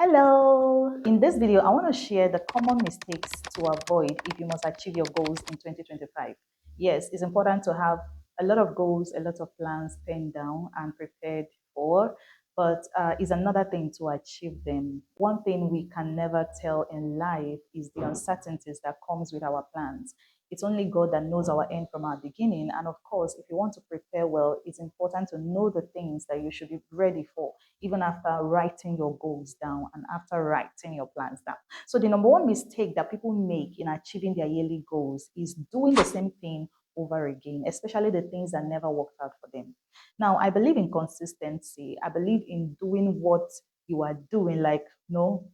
Hello! In this video, I want to share the common mistakes to avoid if you must achieve your goals in 2025. Yes, it's important to have a lot of goals, a lot of plans penned down and prepared for, but it's another thing to achieve them. One thing we can never tell in life is the uncertainties that comes with our plans. It's only God that knows our end from our beginning. And of course, if you want to prepare well, it's important to know the things that you should be ready for even after writing your goals down and after writing your plans down. So the number one mistake that people make in achieving their yearly goals is doing the same thing over again, especially the things that never worked out for them. Now, I believe in consistency. I believe in doing what you are doing, like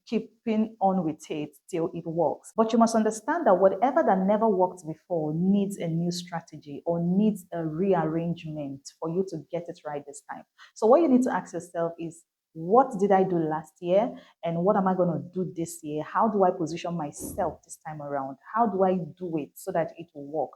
keeping on with it till it works. But you must understand that whatever that never worked before needs a new strategy or needs a rearrangement for you to get it right this time. So what you need to ask yourself is, what did I do last year and what am I going to do this year? How do I position myself this time around? How do I do it so that it will work?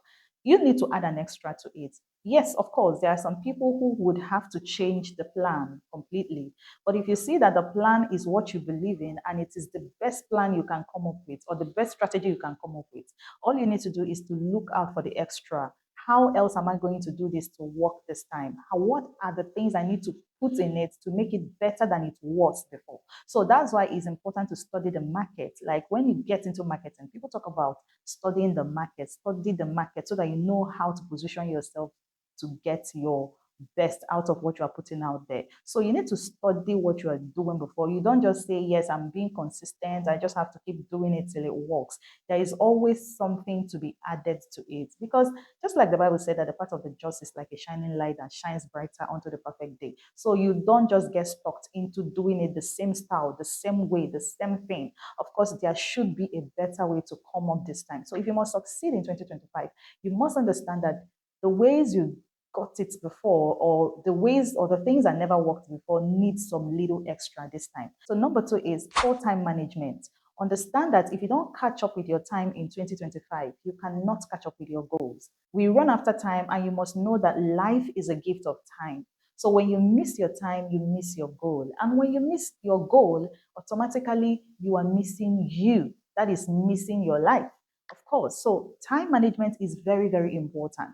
You need to add an extra to it. Yes, of course, there are some people who would have to change the plan completely. But if you see that the plan is what you believe in and it is the best plan you can come up with or the best strategy you can come up with, all you need to do is to look out for the extra. How else am I going to do this to work this time? What are the things I need to put in it to make it better than it was before? So that's why it's important to study the market. Like when you get into marketing, people talk about studying the market, study the market so that you know how to position yourself to get your best out of what you are putting out there. So you need to study what you are doing before. You don't just say, yes, I'm being consistent. I just have to keep doing it till it works. There is always something to be added to it. Because just like the Bible said that the path of the just is like a shining light that shines brighter onto the perfect day. So you don't just get stuck into doing it the same style, the same way, the same thing. Of course, there should be a better way to come up this time. So if you must succeed in 2025, you must understand that the ways you got it before or the ways or the things that never worked before need some little extra this time. So number two is poor time management. Understand that if you don't catch up with your time in 2025, you cannot catch up with your goals. We run after time and you must know that life is a gift of time. So when you miss your time, you miss your goal. And when you miss your goal, automatically you are missing you. That is missing your life, of course. So time management is very, very important.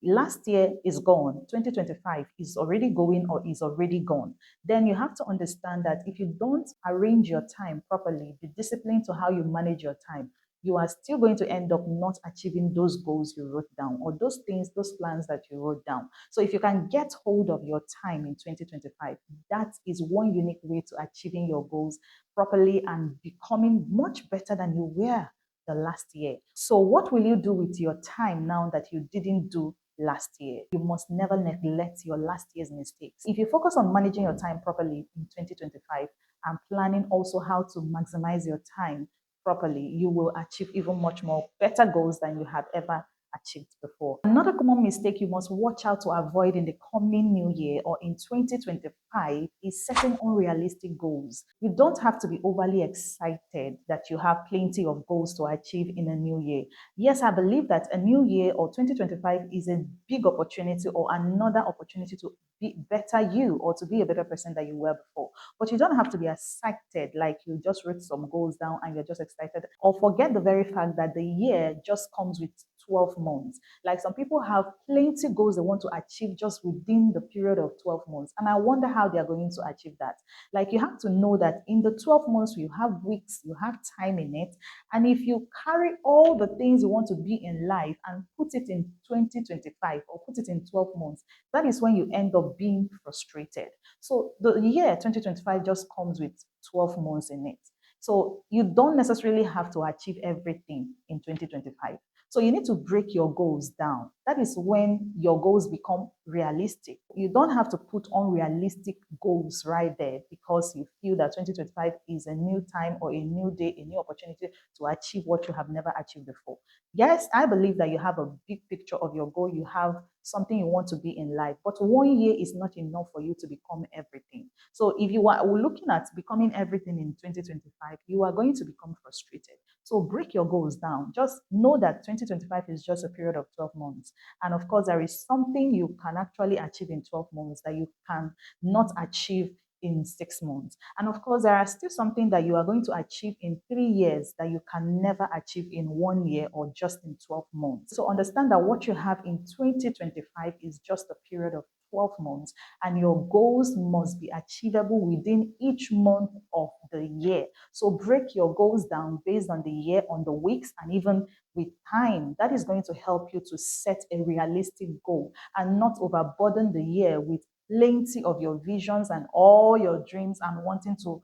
Last year is gone, 2025 is already going or is already gone. Then you have to understand that if you don't arrange your time properly, be disciplined to how you manage your time, you are still going to end up not achieving those goals you wrote down or those things, those plans that you wrote down. So if you can get hold of your time in 2025, that is one unique way to achieving your goals properly and becoming much better than you were the last year. So what will you do with your time now that you didn't do last year? You must never neglect your last year's mistakes. If you focus on managing your time properly in 2025 and planning also how to maximize your time properly, you will achieve even much more better goals than you have ever achieved before. Another common mistake you must watch out to avoid in the coming new year or in 2025 is setting unrealistic goals. You don't have to be overly excited that you have plenty of goals to achieve in a new year. Yes, I believe that a new year or 2025 is a big opportunity or another opportunity to be better you or to be a better person than you were before. But you don't have to be excited like you just wrote some goals down and you're just excited, or forget the very fact that the year just comes with 12 months. Like some people have plenty goals they want to achieve just within the period of 12 months. And I wonder how they are going to achieve that. Like you have to know that in the 12 months, you have weeks, you have time in it. And if you carry all the things you want to be in life and put it in 2025 or put it in 12 months, that is when you end up being frustrated. So the year 2025 just comes with 12 months in it. So you don't necessarily have to achieve everything in 2025. So you need to break your goals down. That is when your goals become realistic. You don't have to put unrealistic goals right there because you feel that 2025 is a new time or a new day, a new opportunity to achieve what you have never achieved before. Yes, I believe that you have a big picture of your goal. You have something you want to be in life, but 1 year is not enough for you to become everything. So if you are looking at becoming everything in 2025, you are going to become frustrated. So break your goals down. Just know that 2025 is just a period of 12 months. And of course, there is something you can actually achieve in 12 months that you can not achieve in 6 months. And of course, there are still something that you are going to achieve in 3 years that you can never achieve in 1 year or just in 12 months. So understand that what you have in 2025 is just a period of 12 months, and your goals must be achievable within each month of the year. So break your goals down based on the year, on the weeks, and even with time. That is going to help you to set a realistic goal and not overburden the year with plenty of your visions and all your dreams and wanting to,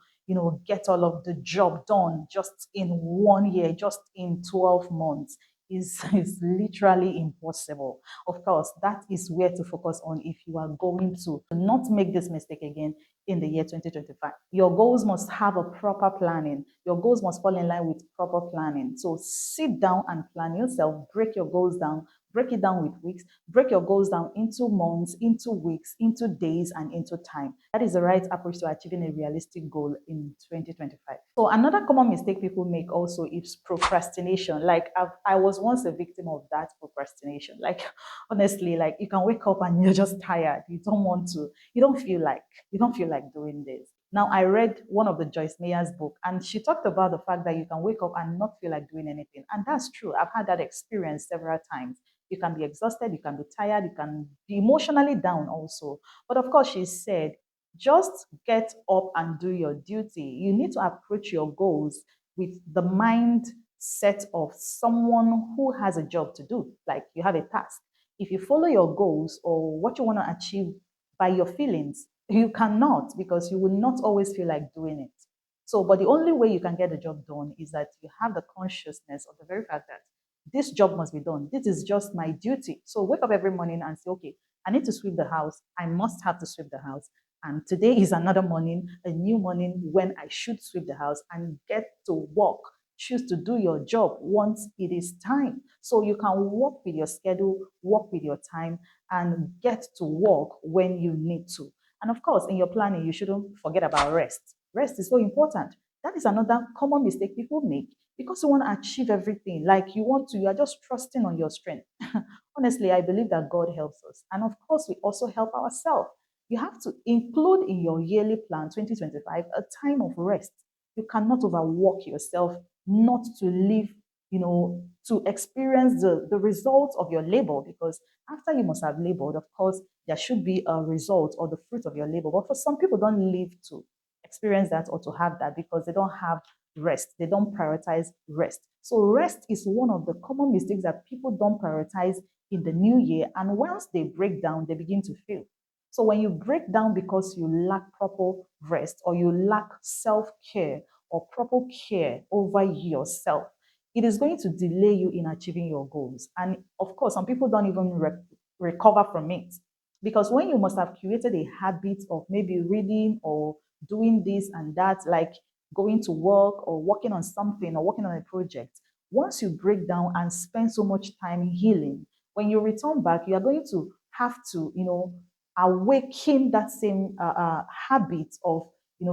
get all of the job done just in 1 year, just in 12 months is literally impossible. Of course, that is where to focus on if you are going to not make this mistake again in the year 2025. Your goals must have a proper planning. Your goals must fall in line with proper planning. So sit down and plan yourself, break your goals down, break it down with weeks, break your goals down into months, into weeks, into days, and into time. That is the right approach to achieving a realistic goal in 2025. So another common mistake people make also is procrastination. Like I was once a victim of that procrastination. Like honestly, like you can wake up and you're just tired. You don't want to, you don't feel like doing this. Now, I read one of the Joyce Meyer's book, and she talked about the fact that you can wake up and not feel like doing anything. And that's true. I've had that experience several times. You can be exhausted, you can be tired, you can be emotionally down also. But of course, she said, just get up and do your duty. You need to approach your goals with the mindset of someone who has a job to do, like you have a task. If you follow your goals or what you want to achieve by your feelings, you cannot, because you will not always feel like doing it. So, but the only way you can get the job done is that you have the consciousness of the very fact that this job must be done. This is just my duty. So wake up every morning and say, okay, I need to sweep the house. I must have to sweep the house. And today is another morning, a new morning when I should sweep the house and get to work. Choose to do your job once it is time. So you can work with your schedule, work with your time, and get to work when you need to. And of course, in your planning, you shouldn't forget about rest. Rest is so important. That is another common mistake people make because you want to achieve everything. Like you are just trusting on your strength. Honestly, I believe that God helps us. And of course, we also help ourselves. You have to include in your yearly plan 2025 a time of rest. You cannot overwork yourself not to live, to experience the results of your labor, because after you must have labored, of course, there should be a result or the fruit of your labor. But for some people, don't live to experience that or to have that because they don't have rest. They don't prioritize rest. So rest is one of the common mistakes that people don't prioritize in the new year. And once they break down, they begin to fail. So when you break down because you lack proper rest or you lack self-care or proper care over yourself, it is going to delay you in achieving your goals. And of course, some people don't even recover from it. Because when you must have created a habit of maybe reading or doing this and that, like going to work or working on something or working on a project, once you break down and spend so much time healing, when you return back, you are going to have to, awaken that same habit of,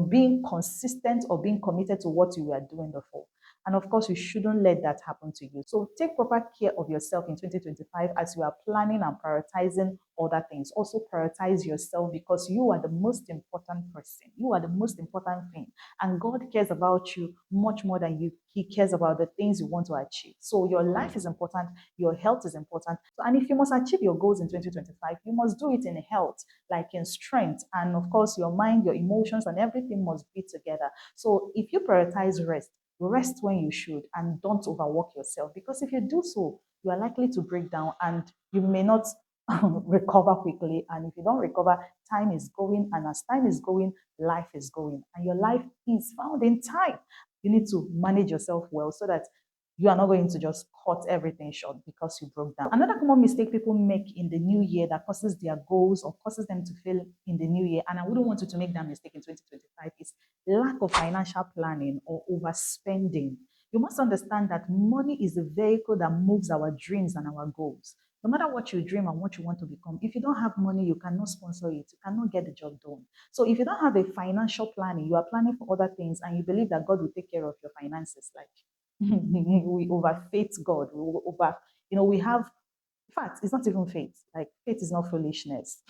being consistent or being committed to what you were doing before. And of course, you shouldn't let that happen to you. So take proper care of yourself in 2025 as you are planning and prioritizing other things. Also prioritize yourself because you are the most important person. You are the most important thing. And God cares about you much more than He cares about the things you want to achieve. So your life is important. Your health is important. And if you must achieve your goals in 2025, you must do it in health, like in strength. And of course, your mind, your emotions, and everything must be together. So if you prioritize rest when you should, and don't overwork yourself, because if you do so, you are likely to break down and you may not recover quickly. And if you don't recover, time is going, and as time is going, life is going, and your life is found in time. You need to manage yourself well so that you are not going to just cut everything short because you broke down. Another common mistake people make in the new year that causes their goals or causes them to fail in the new year, and I wouldn't want you to make that mistake in 2025, is lack of financial planning or overspending. You must understand that money is the vehicle that moves our dreams and our goals. No matter what you dream and what you want to become, if you don't have money, you cannot sponsor it. You cannot get the job done. So if you don't have a financial planning, you are planning for other things and you believe that God will take care of your finances. Like we over faith God. We over, we have, in fact, it's not even faith. Like faith is not foolishness.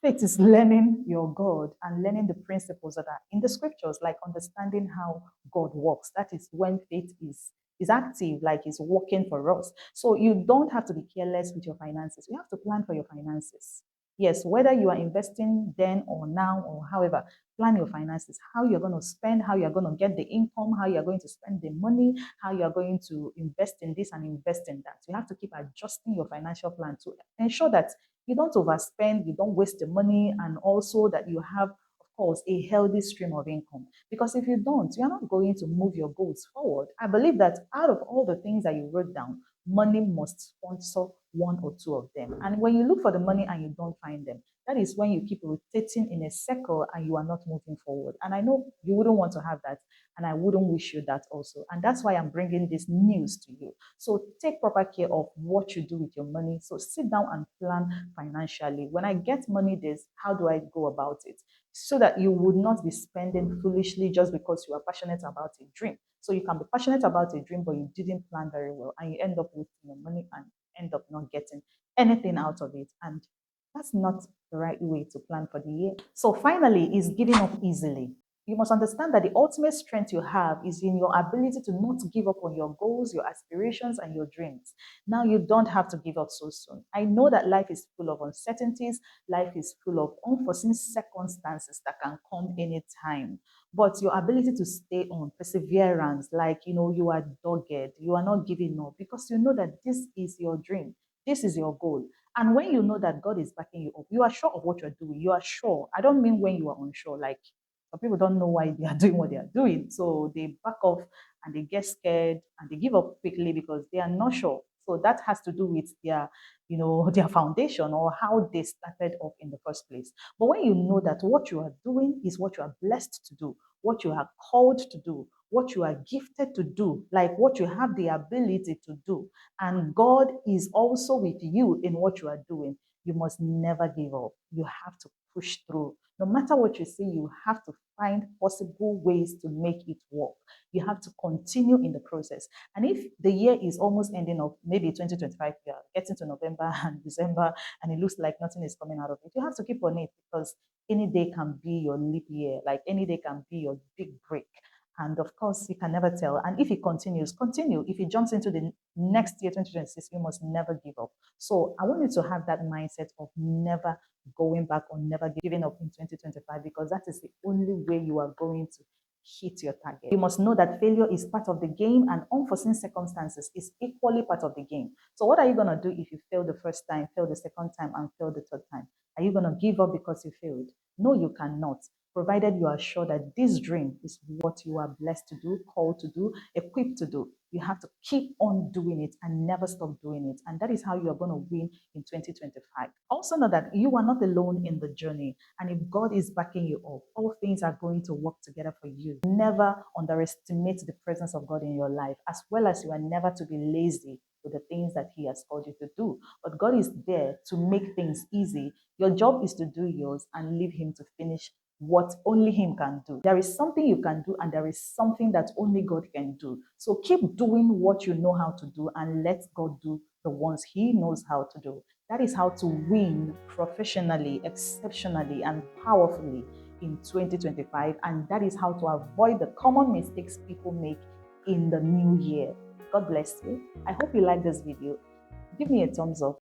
Faith is learning your God and learning the principles that are in the scriptures, like understanding how God works. That is when faith is active, like it's working for us. So you don't have to be careless with your finances. You have to plan for your finances. Yes, whether you are investing then or now or however, plan your finances, how you're going to spend, how you're going to get the income, how you're going to spend the money, how you're going to invest in this and invest in that. You have to keep adjusting your financial plan to ensure that you don't overspend, you don't waste the money, and also that you have, of course, a healthy stream of income. Because if you don't, you're not going to move your goals forward. I believe that out of all the things that you wrote down, money must sponsor one or two of them. And when you look for the money and you don't find them, that is when you keep rotating in a circle and you are not moving forward. And I know you wouldn't want to have that, and I wouldn't wish you that also. And that's why I'm bringing this news to you. So take proper care of what you do with your money. So sit down and plan financially. When I get money this, how do I go about it? So that you would not be spending foolishly just because you are passionate about a dream. So you can be passionate about a dream, but you didn't plan very well, and you end up wasting your money and end up not getting anything out of it. And that's not the right way to plan for the year. So finally, is giving up easily. You must understand that the ultimate strength you have is in your ability to not give up on your goals, your aspirations, and your dreams. Now, you don't have to give up so soon. I know that life is full of uncertainties, life is full of unforeseen circumstances that can come anytime. But your ability to stay on, perseverance, like you are dogged, you are not giving up because you know that this is your dream, this is your goal. And when you know that God is backing you up, you are sure of what you're doing. You are sure. I don't mean when you are unsure, like some people don't know why they are doing what they are doing. So they back off and they get scared and they give up quickly because they are not sure. So that has to do with their, their foundation or how they started off in the first place. But when you know that what you are doing is what you are blessed to do, what you are called to do, what you are gifted to do, like what you have the ability to do, and God is also with you in what you are doing, you must never give up. You have to push through. No matter what you see, you have to find possible ways to make it work. You have to continue in the process. And if the year is almost ending up, maybe 2025, you are getting to November and December, and it looks like nothing is coming out of it, you have to keep on it because any day can be your leap year, like any day can be your big break. And of course, you can never tell. And if it continues, continue. If it jumps into the next year, 2026, you must never give up. So I want you to have that mindset of never going back or never giving up in 2025 because that is the only way you are going to hit your target. You must know that failure is part of the game and unforeseen circumstances is equally part of the game. So what are you going to do if you fail the first time, fail the second time, and fail the third time? Are you going to give up because you failed? No, you cannot, provided you are sure that this dream is what you are blessed to do, called to do, equipped to do. You have to keep on doing it and never stop doing it. And that is how you are going to win in 2025. Also know that you are not alone in the journey. And if God is backing you up, all things are going to work together for you. Never underestimate the presence of God in your life, as well as you are never to be lazy with the things that He has called you to do. But God is there to make things easy. Your job is to do yours and leave Him to finish what only Him can do. There is something you can do, and there is something that only God can do. So keep doing what you know how to do and let God do the ones He knows how to do. That is how to win professionally, exceptionally, and powerfully in 2025. And that is how to avoid the common mistakes people make in the new year. God bless you. I hope you like this video. Give me a thumbs up.